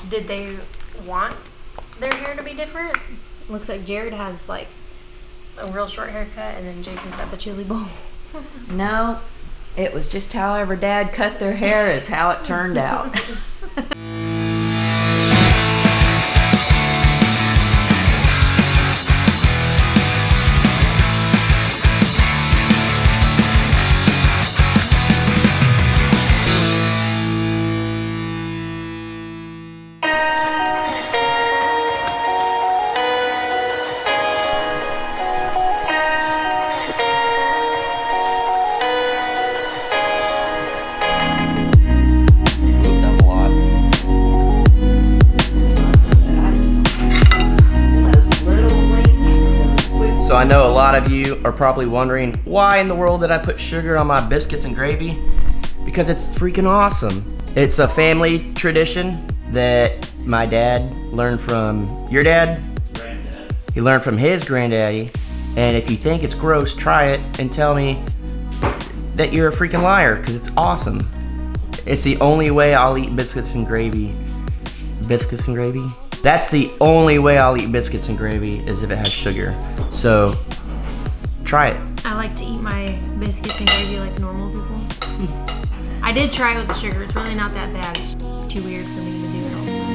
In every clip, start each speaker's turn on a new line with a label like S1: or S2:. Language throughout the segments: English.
S1: Did they want their hair to be different? Looks like Jared has like a real short haircut, and then Jason's got the chili bowl.
S2: No, it was just however Dad cut their hair is how it turned out.
S3: So I know a lot of you are probably wondering why in the world did I put sugar on my biscuits and gravy? Because it's freaking awesome. It's a family tradition that my dad learned from your dad. Granddad. He learned from his granddaddy. And if you think it's gross, try it and tell me that you're a freaking liar, because it's awesome. It's the only way I'll eat biscuits and gravy. Biscuits and gravy? That's the only way I'll eat biscuits and gravy, is if it has sugar. So, try it.
S1: I like to eat my biscuits and gravy like normal people. I did try it with the sugar. It's really not that bad. It's too weird for me to do it all the time.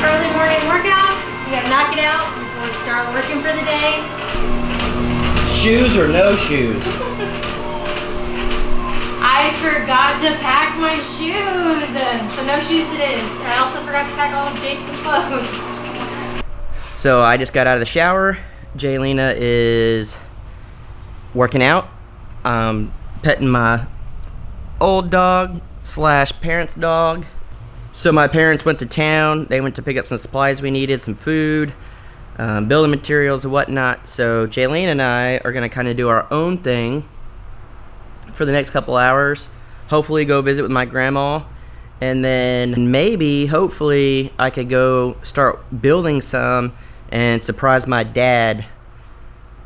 S1: Early morning workout. We gotta knock it out before we start working for the day.
S3: Shoes or no shoes?
S1: I forgot to pack my shoes. So no shoes it is. I also forgot to pack all of Jason's clothes.
S3: So I just got out of the shower. Jaylena is working out. Petting my old dog / parents' dog. So my parents went to town. They went to pick up some supplies we needed, some food, building materials and whatnot. So Jaylena and I are gonna kind of do our own thing for the next couple hours. Hopefully go visit with my grandma, and then maybe, hopefully, I could go start building some and surprise my dad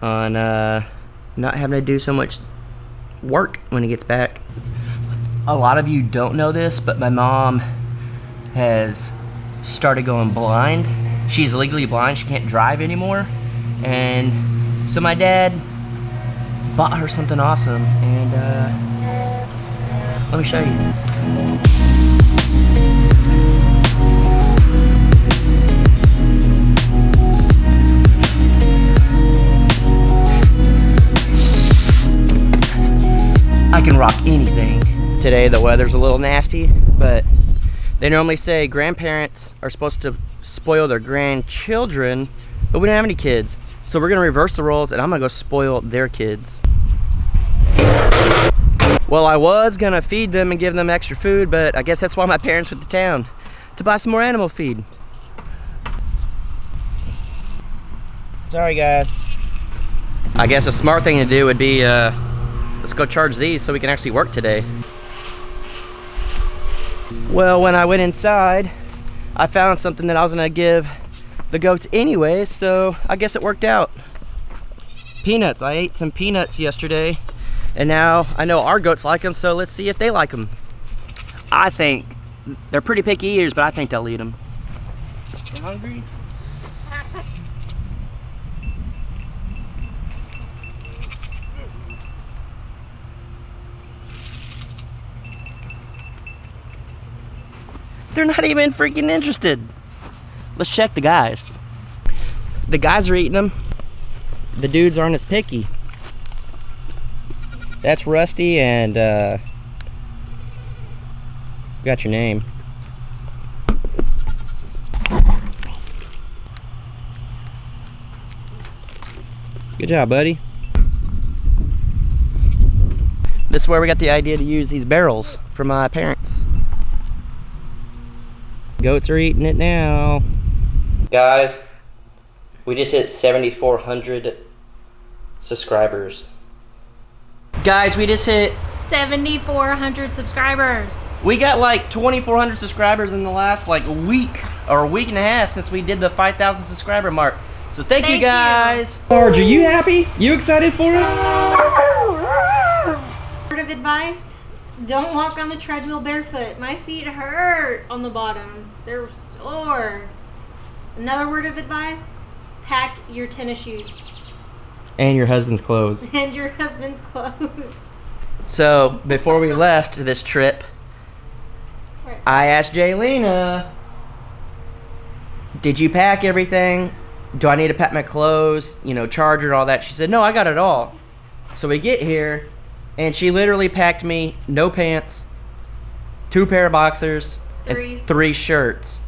S3: on not having to do so much work when he gets back. A lot of you don't know this, but my mom has started going blind. She's legally blind. She can't drive anymore. And so my dad bought her something awesome, and let me show you. I can rock anything. Today the weather's a little nasty, but they normally say grandparents are supposed to spoil their grandchildren, but we don't have any kids. So we're gonna reverse the roles, and I'm gonna go spoil their kids. Well, I was gonna feed them and give them extra food, but I guess that's why my parents went to town, to buy some more animal feed. Sorry guys. I guess a smart thing to do would be, let's go charge these so we can actually work today. Well, when I went inside, I found something that I was gonna give the goats anyway, so I guess it worked out. Peanuts. I ate some peanuts yesterday, and now I know our goats like them, so let's see if they like them. I think they're pretty picky eaters, but I think they'll eat them. You hungry? They're not even freaking interested. Let's check the guys. The guys are eating them. The dudes aren't as picky. That's Rusty, and got your name. Good job, buddy. This is where we got the idea to use these barrels for my parents. Goats are eating it now. Guys, we just hit 7,400 subscribers. Guys, we just hit
S1: 7,400 subscribers.
S3: We got like 2,400 subscribers in the last like week or a week and a half since we did the 5,000 subscriber mark. So thank you guys. Sarge, are you happy? You excited for us?
S1: Word of advice, Don't walk on the treadmill barefoot. My feet hurt on the bottom. They're sore. Another word of advice, pack your tennis shoes.
S3: And your husband's clothes.
S1: And your husband's clothes.
S3: So, before we left this trip, I asked Jaylena, did you pack everything? Do I need to pack my clothes, charger, all that? She said, no, I got it all. So we get here, and she literally packed me no pants, 2 pair of boxers, and 3 shirts.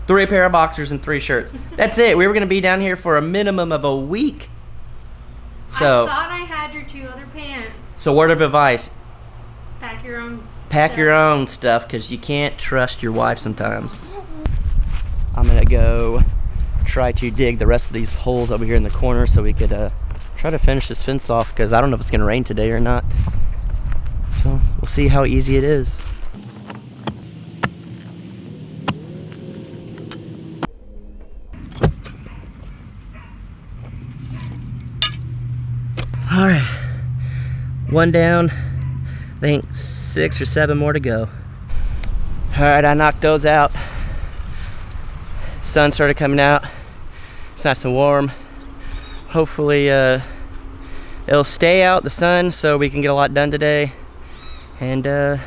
S3: 3 pair of boxers and 3 shirts. That's it. We were going to be down here for a minimum of a week. So,
S1: I thought I had your 2 other pants.
S3: So word of advice,
S1: pack your own
S3: your own stuff, because you can't trust your wife sometimes. I'm going to go try to dig the rest of these holes over here in the corner so we could try to finish this fence off, because I don't know if it's going to rain today or not. So we'll see how easy it is. All right, 1 down. I think 6 or 7 more to go. All right, I knocked those out. Sun started coming out. It's nice and warm. Hopefully it'll stay out, the sun, so we can get a lot done today. And I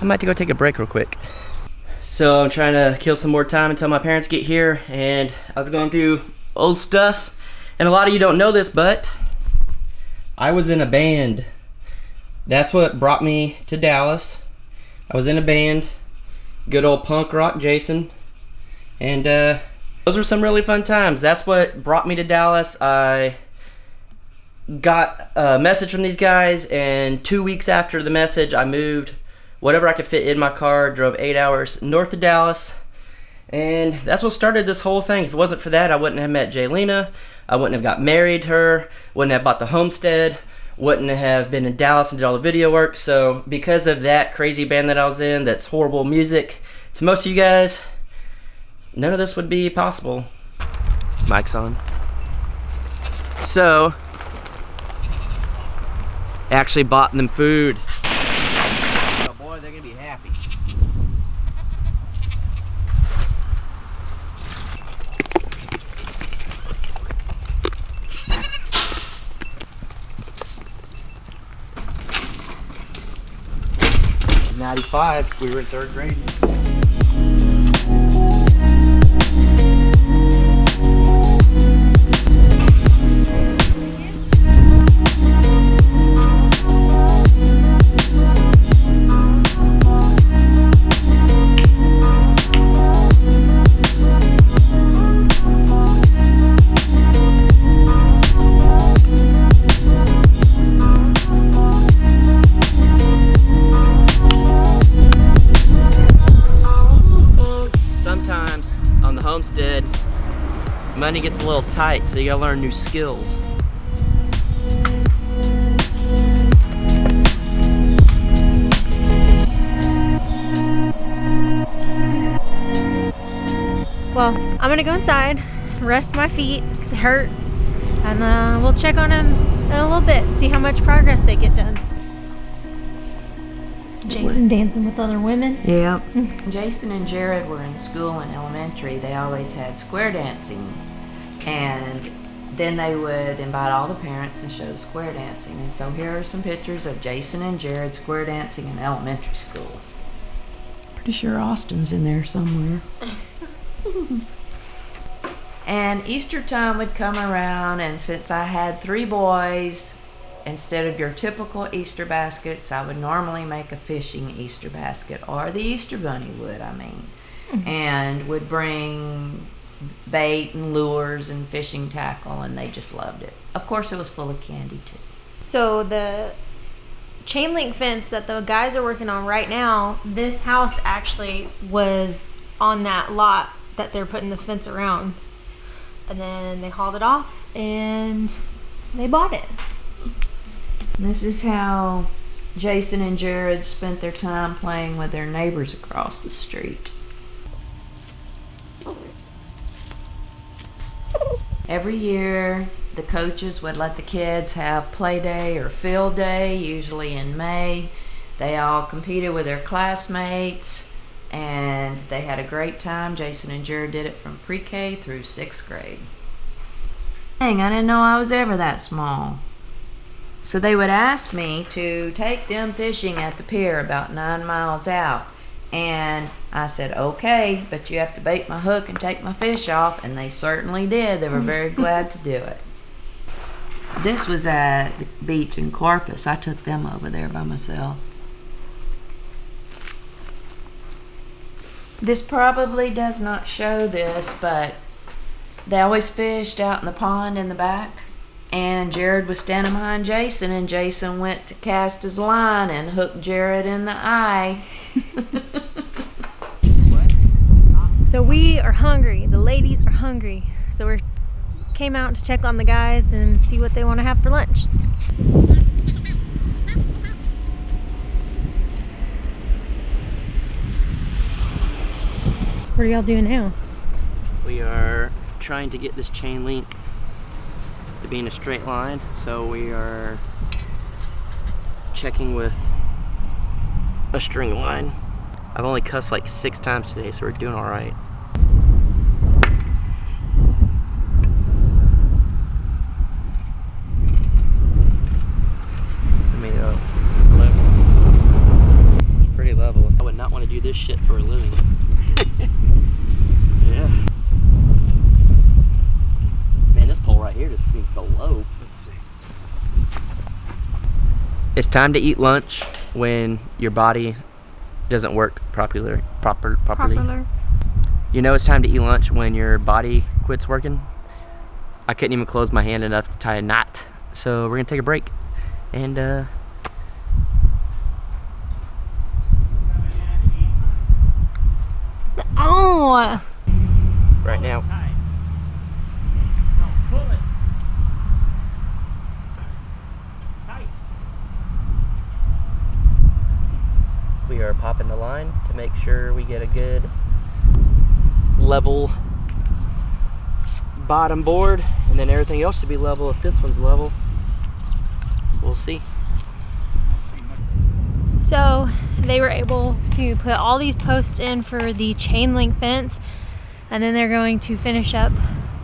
S3: might have to go take a break real quick. So I'm trying to kill some more time until my parents get here, and I was going through old stuff. And a lot of you don't know this, but I was in a band. That's what brought me to Dallas. I was in a band, good old punk rock Jason, and those were some really fun times. That's what brought me to Dallas. I got a message from these guys, and 2 weeks after the message, I moved whatever I could fit in my car, drove 8 hours north to Dallas, and that's what started this whole thing. If it wasn't for that, I wouldn't have met Jaylena. I wouldn't have got married to her, wouldn't have bought the homestead, wouldn't have been in Dallas and did all the video work. So because of that crazy band that I was in, that's horrible music to most of you guys, none of this would be possible. Mic's on. So, actually bought them food. Oh boy, they're gonna be happy. '95, we were in 3rd grade. Money gets a little tight, so you gotta learn new skills.
S1: Well, I'm gonna go inside, rest my feet because it hurt, and we'll check on them in a little bit, see how much progress they get done. Jason dancing with other women.
S2: Yeah. Jason and Jared were in school in elementary. They always had square dancing, and then they would invite all the parents and show square dancing. And so here are some pictures of Jason and Jared square dancing in elementary school. Pretty sure Austin's in there somewhere. And Easter time would come around, and since I had 3 boys, instead of your typical Easter baskets, I would normally make a fishing Easter basket, or the Easter bunny would, and would bring bait and lures and fishing tackle, and they just loved it. Of course, it was full of candy too.
S1: So the chain link fence that the guys are working on right now, this house actually was on that lot that they're putting the fence around. And then they hauled it off and they bought it.
S2: This is how Jason and Jared spent their time playing with their neighbors across the street. Every year, the coaches would let the kids have play day or field day, usually in May. They all competed with their classmates, and they had a great time. Jason and Jared did it from pre-K through 6th grade. Dang, I didn't know I was ever that small. So they would ask me to take them fishing at the pier about 9 miles out. And I said, okay, but you have to bait my hook and take my fish off. And they certainly did. They were very glad to do it. This was at the beach in Corpus. I took them over there by myself. This probably does not show this, but they always fished out in the pond in the back. And Jared was standing behind Jason, and Jason went to cast his line and hooked Jared in the eye.
S1: So we are hungry. The ladies are hungry. So we came out to check on the guys and see what they want to have for lunch. What are y'all doing now?
S3: We are trying to get this chain link to be in a straight line, so we are checking with a string line. I've only cussed like 6 times today, so we're doing all right. I mean, level. It's pretty level. I would not want to do this shit for a living. Yeah. Man, this pole right here just seems so low. Let's see. It's time to eat lunch when your body doesn't work properly. You know it's time to eat lunch when your body quits working. I couldn't even close my hand enough to tie a knot. So we're gonna take a break and
S1: Oh!
S3: right now. We are popping the line to make sure we get a good level bottom board, and then everything else should be level if this one's level. We'll see.
S1: So they were able to put all these posts in for the chain link fence, and then they're going to finish up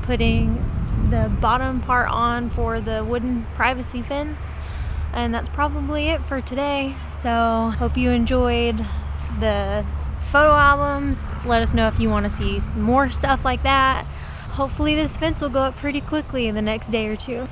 S1: putting the bottom part on for the wooden privacy fence. And that's probably it for today. So hope you enjoyed the photo albums. Let us know if you want to see more stuff like that. Hopefully this fence will go up pretty quickly in the next day or two.